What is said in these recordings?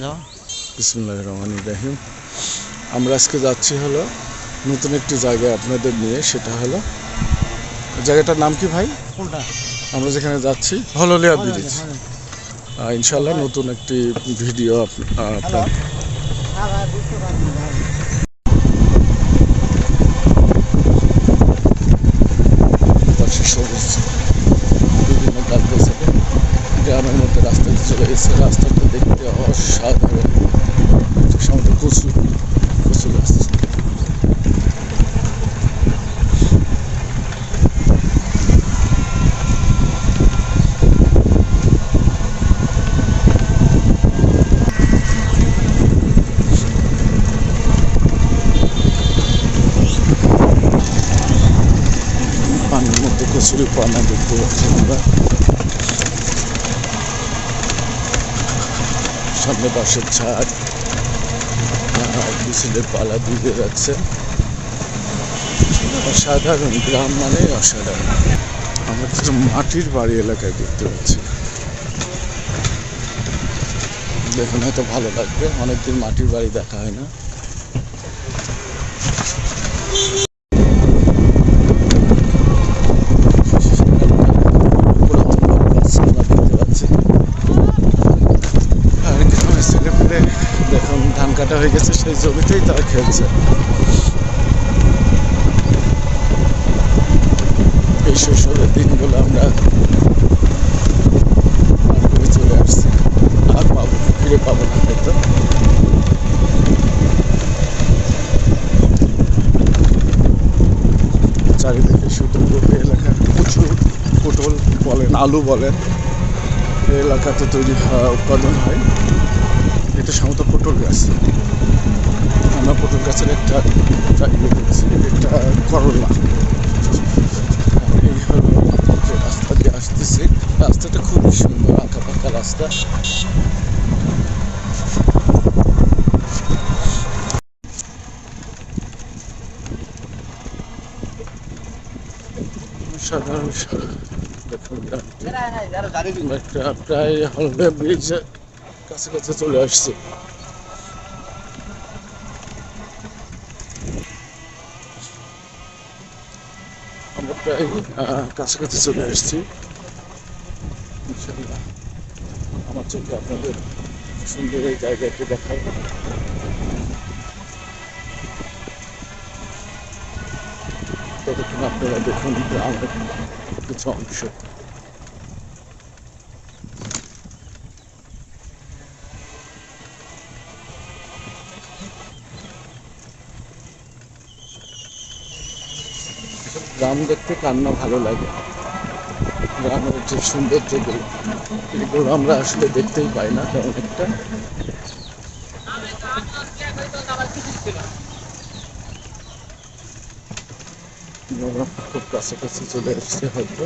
যাও। বিসমিল্লাহির রহমানির রহিম। আমরা আজকে যাচ্ছি হলো নতুন একটি জায়গায় আপনাদের নিয়ে। সেটা হলো জায়গাটার নাম কি ভাই? কোনটা? আমরা যেখানে যাচ্ছি হললিয়া ব্রিজ। ইনশাল্লাহ নতুন একটি ভিডিও আপনার পাশে সবুজ বিভিন্ন গাছগাছালি গ্রামের মধ্যে রাস্তাতে চলে গেছে। রাস্তাটা দেখতে অসাধারণ। সামনে কচু গাছ। পানির মধ্যে কচুরি পানা দেখতে পাচ্ছি আমরা। সামনে বাঁশের ঝাড়, বিচিলের পালা দিয়ে যাচ্ছে। অসাধারণ গ্রাম মানে অসাধারণ। আমরা কিছু মাটির বাড়ি এলাকায় দেখতে পাচ্ছি। দেখুন, হয়তো ভালো লাগবে, অনেকদিন মাটির বাড়ি দেখা হয় না। দেখুন, ধান কাটা হয়ে গেছে, সেই জমিতেই তারা খেলছে। এই শৈশবের দিনগুলো আমরা করে চলে আসছি, আর পাবো ফিরে পাবো না হয়তো। চারিদিকে শুধু এলাকা প্রচুর পটল বলেন, আলু বলেন, এই এলাকাতে তৈরি উৎপাদন হয়। এটা সাধারণত পটল গাছ। আমরা পটল গাছের একটা ইয়ে করেছি, এটা করলা। এই হলো যে রাস্তা দিয়ে আসতেছি, রাস্তাটা খুবই সুন্দর, আঁকা পাকা রাস্তা। সাধারণ দেখুন, প্রায় হলদিয়া ব্রিজের কাছাকাছি চলে আসছে। আমরা প্রায় কাছাকাছি চলে আসছি। ইনশাল্লাহ আমার চোখে আপনাদের সুন্দর এই জায়গাটি দেখাবো। ততক্ষণ আপনারা দেখুন গ্রামের কিছু অংশ। গ্রাম দেখতে কান্না ভালো লাগে। গ্রামের যে সৌন্দর্যগুলো, এগুলো আমরা আসলে দেখতেই পাই না তেমন একটা। খুব কাছাকাছি চলে এসছে হয়তো।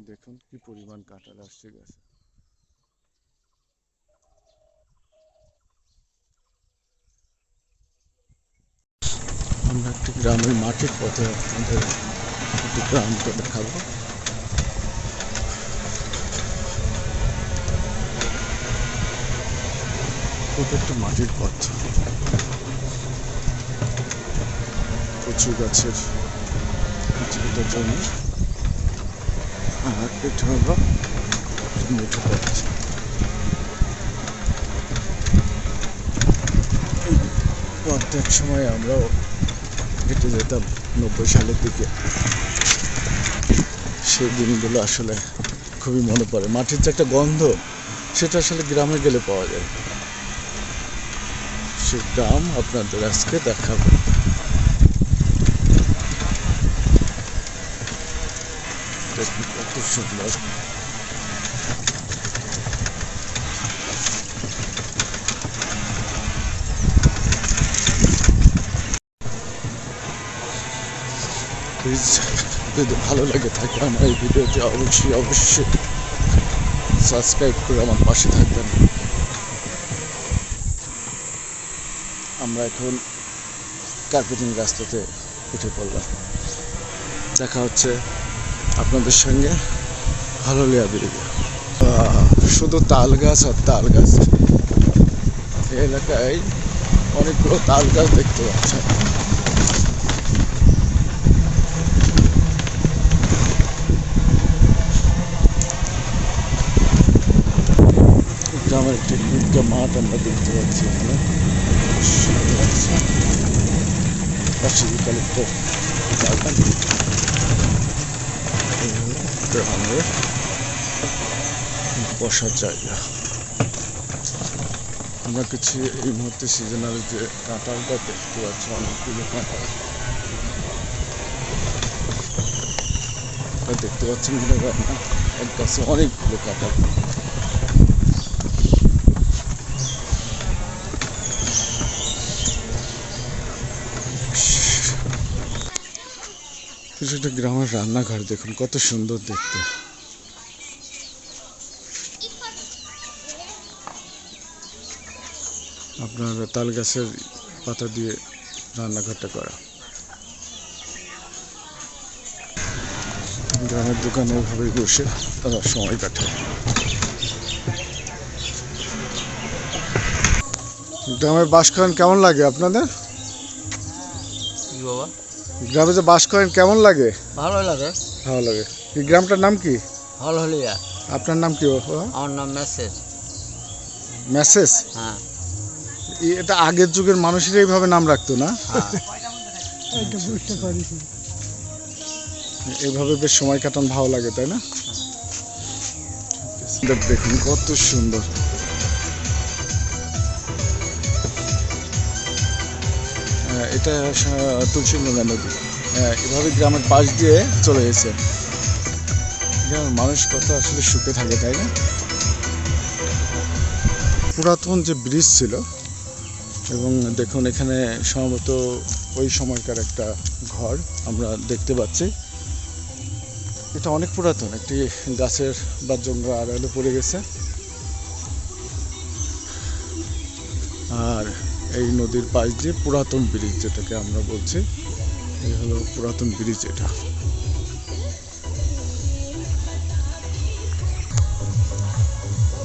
দেখুন কি পরিমাণ কাঁঠাল আসছে গাছে। আমরা একটি গ্রামের মাটির পথে আপনাদের একটি গ্রামকে দেখাবো। একটা মাটির পথ, কচু গাছের জমি, আর এটা হলো মিঠো পথ। এই পথটা এক সময় আমরাও হেঁটে যেতাম 90 সালের দিকে। সেই দিনগুলো আসলে খুবই মনে পড়ে। মাটির যে একটা গন্ধ, সেটা আসলে গ্রামে গেলে পাওয়া যায়। সে গ্রাম আপনাদের আজকে দেখাবো। কত সুন্দর। প্লিজ, যদি ভালো লাগে থাকে আমার এই ভিডিওটি অবশ্যই সাবস্ক্রাইব করে আমার পাশে থাকবেন। আমরা এখন কার্পেটিং রাস্তাতে উঠে পড়লাম। দেখা হচ্ছে আপনাদের সঙ্গে হলহলিয়া ব্রিজ। শুধু তাল গাছ আর তাল গাছ। এই এলাকায় অনেকগুলো তাল গাছ দেখতে পাচ্ছেন। গ্রামের একটি ঈদগাহ মাঠ আমরা দেখতে পাচ্ছি এখানে। পাশে বিকালের বাগান। গ্রামের বসার জায়গা। আমরা কিছু এই মুহূর্তে সিজনাল যে কাঁঠালটা দেখতে পাচ্ছি, অনেকগুলো কাঁঠাল দেখতে পাচ্ছেন কিনা না, এক গাছে অনেকগুলো কাঁঠাল। একটা গ্রামের রান্নাঘর দেখুন কত সুন্দর দেখতে। আপনার তাল গাছের পাতা দিয়ে রান্নাঘরটা করা। গ্রামের দোকানে ওইভাবেই বসে তারা সময় কাটায়। গ্রামে বাস করেন কেমন লাগে আপনাদের? গ্রামে যে বাস করেন কেমন লাগে? ভালো লাগে। ভালো লাগে। এই গ্রামটার নাম কি? হলহলিয়া। আপনার নাম কি? আমার নাম মেসেজ। মেসেজ? হ্যাঁ। এটা আগের যুগের মানুষেরা এইভাবে নাম রাখতো না? এইভাবে বেশ সময় কাটান, ভালো লাগে তাই না? দেখুন কত সুন্দর। এটা তুলসীগঙ্গা নদী। এভাবে গ্রামের পাশ দিয়ে চলে গেছে। গ্রামের মানুষ কত আসলে সুখে থাকে তাই না? পুরাতন যে ব্রিজ ছিল, এবং দেখুন এখানে সম্ভবত ওই সময়কার একটা ঘর আমরা দেখতে পাচ্ছি। এটা অনেক পুরাতন, একটি গাছের বা জঙ্গল আড়ালে পড়ে গেছে। আর এই নদীর পাশ দিয়ে পুরাতন ব্রিজ, যেটাকে আমরা বলছি, এই হলো পুরাতন ব্রিজ। এটা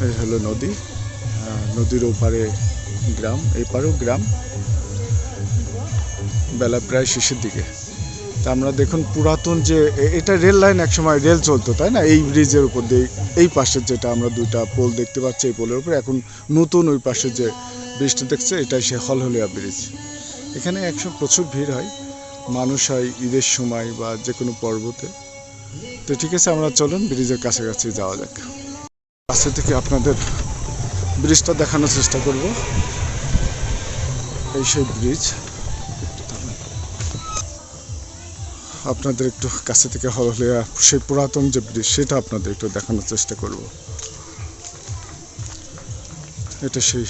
এই হলো নদী। নদীর ওপারে গ্রাম, এপারেও গ্রাম। বেলা প্রায় শেষের দিকে। তা আমরা দেখুন পুরাতন যে এটা রেল লাইন, একসময় রেল চলতো তাই না? এই ব্রিজের উপর দিয়ে এই পাশের যেটা আমরা দুইটা পোল দেখতে পাচ্ছি, এই পোলের উপরে এখন নতুন ওই পাশে যে ব্রিজটা দেখছে, এটাই সে হলহলিয়া ব্রিজ। এখানে প্রচুর ভিড় হয়, মানুষ হয় ঈদের সময় বা যে কোনো পর্বতে। তো ঠিক আছে, আমরা চলুন ব্রিজের কাছাকাছি যাওয়া যাক। কাছে থেকে আপনাদের ব্রিজটা দেখানোর চেষ্টা করব। এই সেই ব্রিজ, আপনাদের একটু কাছে থেকে হলহলিয়া সেই পুরাতন যে ব্রিজ সেটা আপনাদের একটু দেখানোর চেষ্টা করব। এটা সেই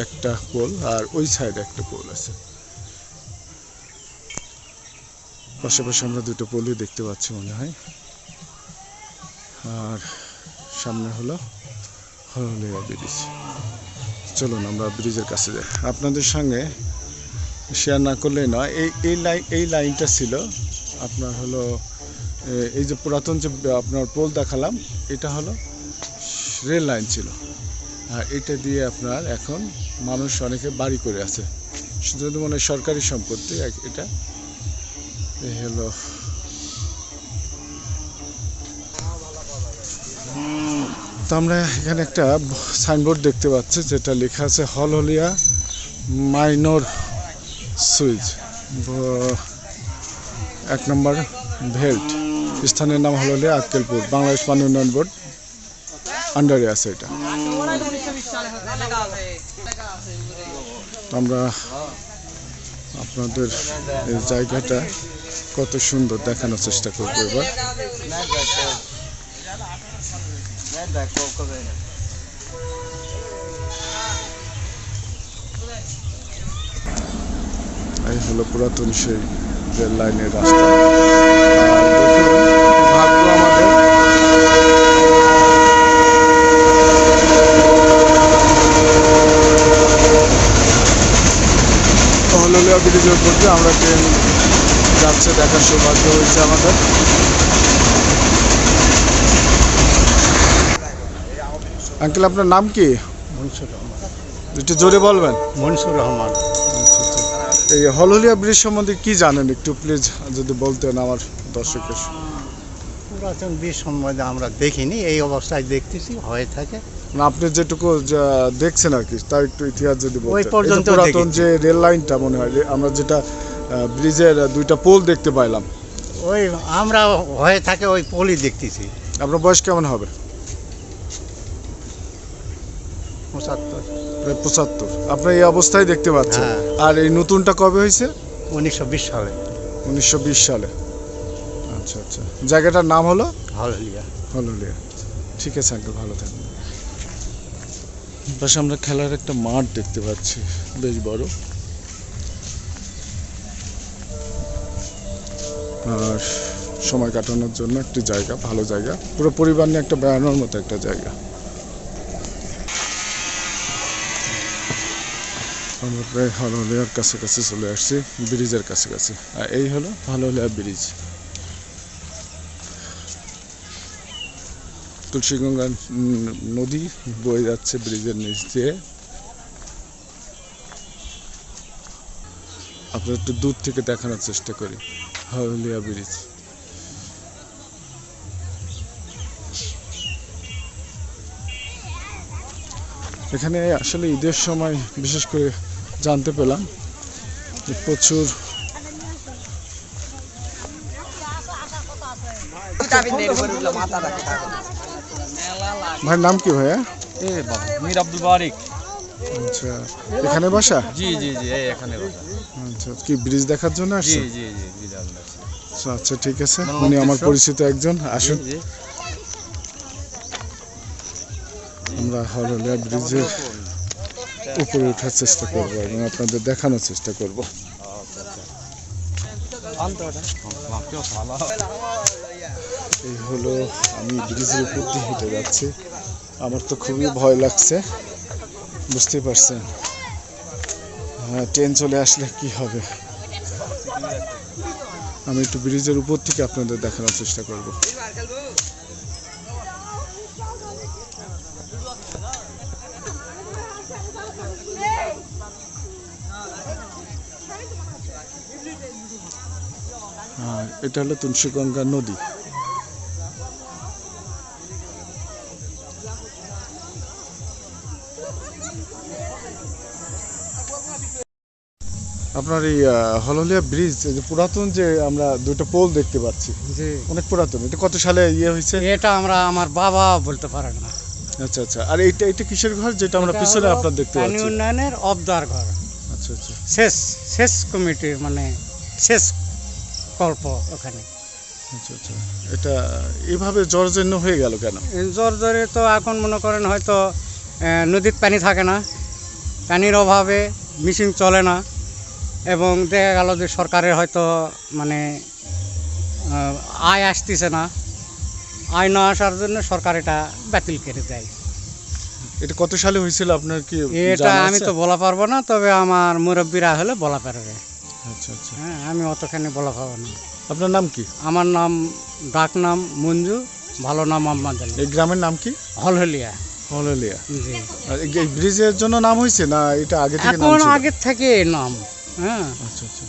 একটা পোল, আর ওই সাইডে একটা পোল আছে। পাশাপাশি আমরা দুটো পোলই দেখতে পাচ্ছি মনে হয়। আর সামনে হলো হলহলিয়া ব্রিজ। চলুন আমরা ব্রিজের কাছে যাই। আপনাদের সঙ্গে শেয়ার না করলেই নয়, এই লাইনটা ছিল আপনার হলো এই যে পুরাতন যে আপনার পোল দেখালাম, এটা হলো রেল লাইন ছিল। আর এটা দিয়ে আপনার এখন মানুষ অনেকে বাড়ি করে আছে, শুধু মানে সরকারি সম্পত্তি এটা। এই হলো তো আমরা এখানে একটা সাইনবোর্ড দেখতে পাচ্ছি, যেটা লেখা আছে হলহলিয়া মাইনর সুইচ 1 নম্বর ভেল্ট। স্থানের নাম হলহলিয়া আক্কেলপুর, বাংলাদেশ পানি উন্নয়ন বোর্ড আন্ডারে আছে এটা। আমরা আপনাদের এই জায়গাটা কত সুন্দর দেখানোর চেষ্টা করবো এবার। এই হলো পুরাতন সেই রেল লাইনের রাস্তা। ভাগ্য আমাদের হলহলিয়া ব্রিজের উপর দিয়ে আমরা ট্রেন যাচ্ছে দেখার সৌভাগ্য হয়েছে আমাদের। আঙ্কেল আপনার নাম কি? মনসুর রহমান। একটু জোরে বলবেন। মনসুর রহমান। আচ্ছা আচ্ছা, এই হলহলিয়া ব্রিজ সম্বন্ধে কি জানেন একটু প্লিজ যদি বলতেন আমার দর্শকের। পুরাতন ব্রিজ সম্বন্ধে আমরা দেখিনি, এই অবস্থায় দেখতেছি হয়ে থাকে। না, আপনি যেটুকু দেখছেন আর কি তার একটু ইতিহাস যদি বলতেন। ওই পর্যন্ত এই যে পুরাতন দেখেছি। যে রেল লাইনটা মনে হয় আমরা যেটা ব্রিজের দুইটা পোল দেখতে পাইলাম। ওই আমরা হয়ে থাকে ওই পলি দেখতেছি। আপনার বয়স কেমন হবে? 75। প্রায় 75। আপনার এই অবস্থায় দেখতে পাচ্ছেন। হ্যাঁ। আর এই নতুনটা কবে হয়েছে? 1920 সালে। 1920 সালে। আচ্ছা আচ্ছা, জায়গাটার নাম হলো হলহলিয়া। হলহলিয়া। ঠিক আছে আঙ্কেল, ভালো থাকবেন। পাশে আমরা খেলার একটা মাঠ দেখতে পাচ্ছি, বেশ বড়। আর সময় কাটানোর জন্য একটি জায়গা, ভালো জায়গা, পুরো পরিবার নিয়ে একটা বেড়ানোর মতো একটা জায়গা। আমরা প্রায় হলহলিয়ার কাছাকাছি চলে আসছি, ব্রিজের কাছাকাছি। আর এই হলো হলহলিয়া ব্রিজ। তুলসীগঙ্গা নদী বয়ে যাচ্ছে ব্রিজের নিচ দিয়ে। আপনার একটু দূর থেকে দেখানোর চেষ্টা করি হলহলিয়া ব্রিজ। এখানে আসলে ঈদের সময় বিশেষ করে জানতে পেলাম যে প্রচুর। ভাইয়ের নাম কি ভাইয়া? মীর আব্দুল বারিক। আচ্ছা, এখানে বাসা? জি জি জি, এই এখানে বাসা। আচ্ছা, কি ব্রিজ দেখার জন্য জি আসছে? জি জি জি, আচ্ছা ঠিক আছে, উনি আমার পরিচিত একজন। আসুন আমরা হলহলিয়া ব্রিজের উপরে ওঠার চেষ্টা করব এবং আপনাদের দেখানোর চেষ্টা করব। এই হলো, আমি ব্রিজের উপর দিয়ে হেঁটে যাচ্ছি। আমার তো খুবই ভয় লাগছে, বুঝতেই পারছেন। হ্যাঁ, ট্রেন চলে আসলে কি হবে। আমি একটু ব্রিজের উপর থেকে আপনাদের দেখানোর চেষ্টা করব। এটা হলো তুলসীগঙ্গা নদী। আপনার এই হলহলিয়া ব্রিজ, এই যে পুরাতন, যে আমরা দুটো পোল দেখতে পাচ্ছি, জি, অনেক পুরাতন। এটা কত সালে হয়েছে? এটা আমার বাবা বলতে পারেন না। আচ্ছা আচ্ছা, আর এটা এটা কিসের ঘর যেটা আমরা এটা পিছনে হলো আপনার দেখতে পানি পাচ্ছি? উন্নয়নের অবদার ঘর। আচ্ছা আচ্ছা শেষ শেষ কমিটির মানে শেষ কল্প ওখানে। আচ্ছা আচ্ছা, এটা এভাবে জর্জন্য হয়ে গেল কেন? জ্বর জ্বরে তো এখন মনে করেন হয়তো নদীর পানি থাকে না, পানির অভাবে মেশিন চলে না, এবং দেখা গেল যে সরকারের হয়তো মানে আয় আসতেছে না, আয় না আসার জন্য সরকার এটা বাতিল করে দেয়। এটা কত সালে হয়েছিল আপনার কি এটা জানা আমি আছে? তো বলা পারবো না, তবে আমার মুরব্বীরা হলে বলা পারবে। আচ্ছা আচ্ছা, হ্যাঁ, আমি অতখানি বলা পাবো না। আপনার নাম কি? আমার নাম, ডাক নাম মঞ্জু, ভালো নাম মোহাম্মদ আলী। এই গ্রামের নাম কি? হলহলিয়া। হলহলিয়া। জি, আর এই ব্রিজের জন্য নাম হয়েছে না এটা আগে থেকে নাম এখন ছিল? আগের থেকে এই নাম। হ্যাঁ, আচ্ছা আচ্ছা,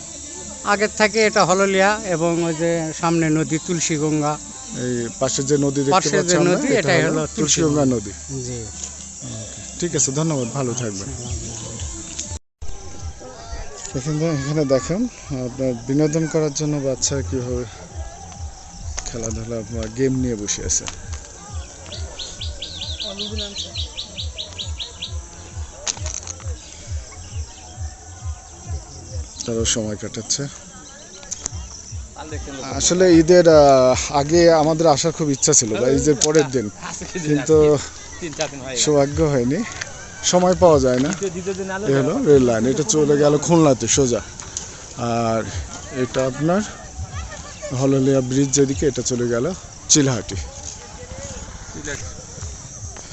আগের থেকে এটা হলহলিয়া, এবং ওই যে সামনে নদী তুলসীগঙ্গা, এই পাশে যে নদী দেখতে পাশে যে পাচ্ছি আমরা, নদী, এটা এটাই হলো হলো তুলসীগঙ্গা নদী। জি। ঠিক আছে, ধন্যবাদ, ভালো থাকবেন। এখানে দেখেন আপনার বিনোদন করার জন্য বাচ্চারা কীভাবে খেলাধুলা বা গেম নিয়ে বসে আছে। তারাও সময় কাটাচ্ছে। আসলে ঈদের আগে আমাদের আসার খুব ইচ্ছা ছিল, বা ঈদের পরের দিন, কিন্তু সৌভাগ্য হয়নি, সময় পাওয়া যায় না। এ হলো রেল লাইন, এটা চলে গেল খুলনাতে সোজা। আর এটা আপনার হলহলিয়া ব্রিজ যেদিকে, এটা চলে গেল চিলাহাটি।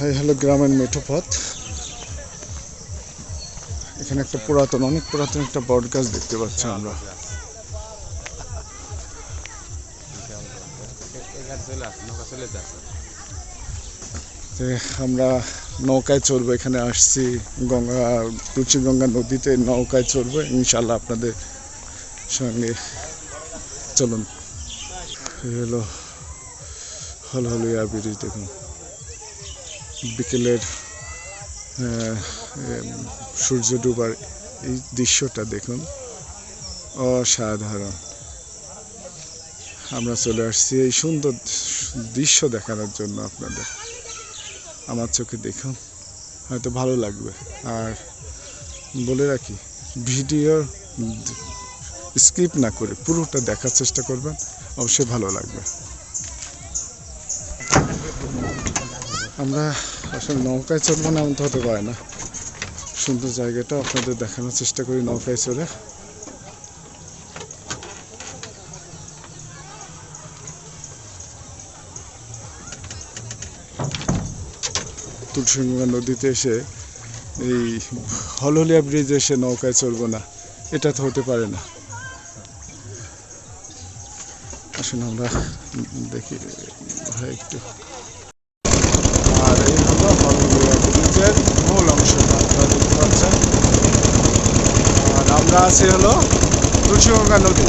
এই হলো গ্রামের মেঠো পথ। এখানে একটা পুরাতন, অনেক পুরাতন একটা বট গাছ দেখতে পাচ্ছি আমরা। আমরা নৌকায় চড়বো, এখানে আসছি তুলসীগঙ্গা নদীতে নৌকায় চড়বো ইনশাল্লাহ আপনাদের সঙ্গে। চলুন, হলো হলহলিয়া ব্রিজ। দেখুন বিকেলের সূর্য ডুবার এই দৃশ্যটা দেখুন, অসাধারণ। আমরা চলে আসছি এই সুন্দর দৃশ্য দেখানোর জন্য আপনাদের। আমার চোখে দেখুন, হয়তো ভালো লাগবে। আর বলে রাখি, ভিডিও স্কিপ না করে পুরোটা দেখার চেষ্টা করবেন, অবশ্যই ভালো লাগবে। আমরা আসলে নৌকায় চড়বো না এমন তো হতে পারে না। সুন্দর জায়গাটা আপনাদের দেখানোর চেষ্টা করি নৌকায় চড়ে। তুলসীগঙ্গা নদীতে এসে এই হলহলিয়া ব্রিজে এসে নৌকায় চলবো না, এটা তো হতে পারে না। আসুন আমরা দেখি একটু। আর এই হলো হলহলিয়া ব্রিজের মূল অংশটা, আপনারা দেখতে পাচ্ছেন। আর আমরা আছি হলো তুলসীগঙ্গা নদী।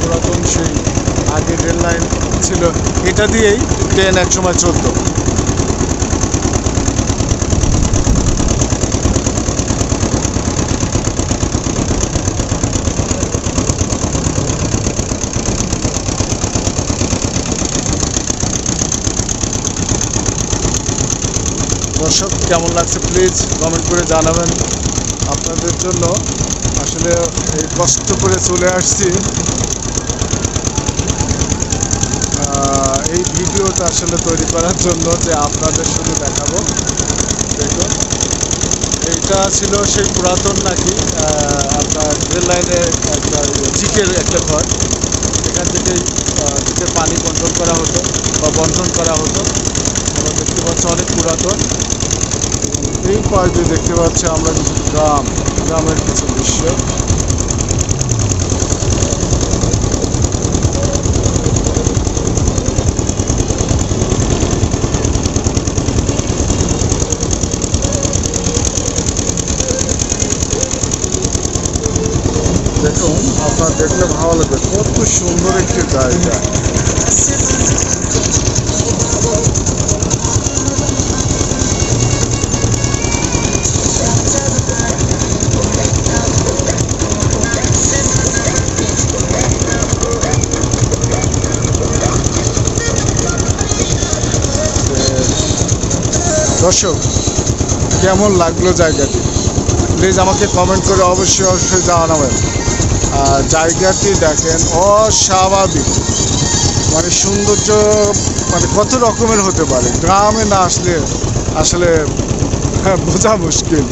পুরাতন সেই আগে রেল লাইন ছিল, এটা দিয়েই ট্রেন এক সময় চলতো। দর্শক কেমন লাগছে প্লিজ কমেন্ট করে জানাবেন। আপনাদের জন্য আসলে এই কষ্ট করে চলে আসছি। এই ভিডিওটা আসলে তৈরি করার জন্য যে আপনাদের শুধু দেখাবো। দেখুন এইটা ছিল সেই পুরাতন নাকি আপনার রেল লাইনের একটা চিকের একটা ঘর। এখান থেকেই চিকের পানি বন্টন করা হতো বা বন্টন করা হতো। আমরা দেখতে পাচ্ছি অনেক পুরাতন। এই পাশ দিয়ে দেখতে পাচ্ছি আমরা কিছু গ্রামের কিছু দৃশ্য। দেখুন আপনার দেখলে ভালো লাগবে, কত সুন্দর একটি জায়গা। দর্শক কেমন লাগলো জায়গাটি প্লিজ আমাকে কমেন্ট করে অবশ্যই জানাবেন। জায়গাটি দেখেন অস্বাভাবিক, মানে সৌন্দর্য মানে কত রকমের হতে পারে। গ্রামে না আসলে আসলে বোঝা মুশকিল।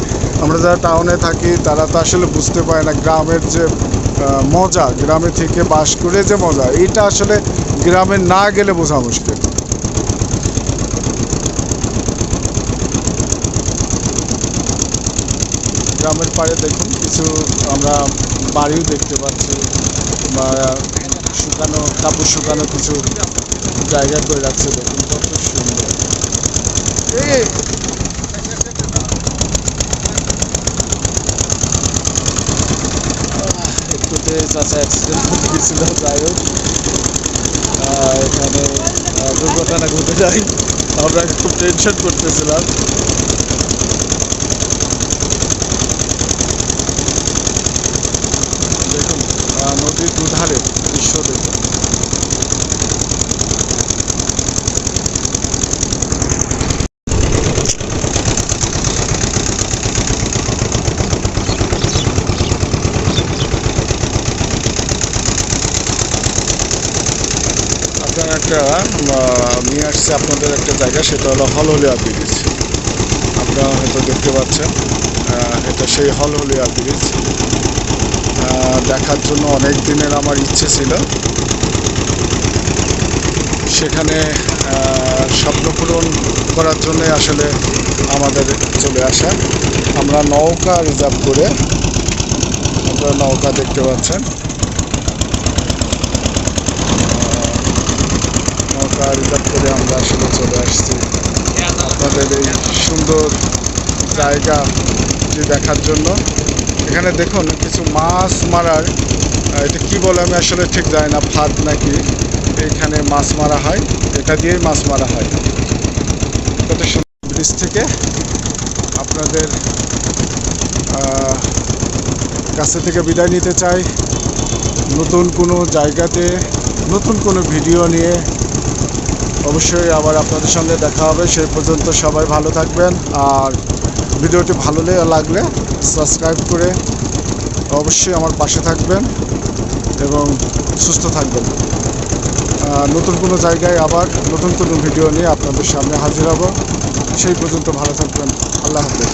আমরা যারা টাউনে থাকি তারা তো আসলে বুঝতে পারে না গ্রামের যে মজা, গ্রামে থেকে বাস করে যে মজা, এইটা আসলে গ্রামে না গেলে বোঝা মুশকিল। গ্রামের পাড়ে দেখুন কিছু আমরা বাড়িও দেখতে পাচ্ছি, বা শুকানো কাপড় শুকানো কিছু জায়গা করে রাখছে। দেখুন কত সুন্দর। একটুতে চাচা অ্যাক্সিডেন্ট ঘটে গেছিল, যাই হোক এখানে দুর্ঘটনা ঘটে যায়। আমরা খুব টেনশন করতেছিলাম। দেখুন নদীর দুধারে দৃশ্য দেখুন। আপনার একটা নিয়ে আসছে আপনাদের একটা জায়গা, সেটা হলো হলহলিয়া ব্রিজ। আপনারা হয়তো দেখতে পাচ্ছেন এটা সেই হলহলিয়া ব্রিজ। দেখার জন্য অনেক দিনের আমার ইচ্ছে ছিল, সেখানে স্বপ্ন পূরণ করার জন্যে আসলে আমাদের চলে আসা। আমরা নৌকা রিজার্ভ করে, আপনারা নৌকা দেখতে পাচ্ছেন। নৌকা রিজার্ভ করে আমরা আসলে চলে আসছি আপনাদের এই সুন্দর জায়গাটি দেখার জন্য। এখানে দেখুন কিছু মাছ মারার এটা কি বলে আমি আসলে ঠিক জানি না, ফাঁদ নাকি, এখানে মাছ মারা হয়, এটা দিয়েই মাছ মারা হয়। কত সুন্দর ব্রিজ থেকে আপনাদের কাছে থেকে বিদায় নিতে চাই। নতুন কোনো জায়গাতে নতুন কোনো ভিডিও নিয়ে অবশ্যই আবার আপনাদের সঙ্গে দেখা হবে। সেই পর্যন্ত সবাই ভালো থাকবেন, আর ভিডিওটি ভালো লাগলে সাবস্ক্রাইব করে অবশ্যই আমার পাশে থাকবেন এবং সুস্থ থাকবেন। নতুন কোনো জায়গায় আবার নতুন কোনো ভিডিও নিয়ে আপনাদের সামনে হাজির হব। সেই পর্যন্ত ভালো থাকবেন। আল্লাহ হাফেজ।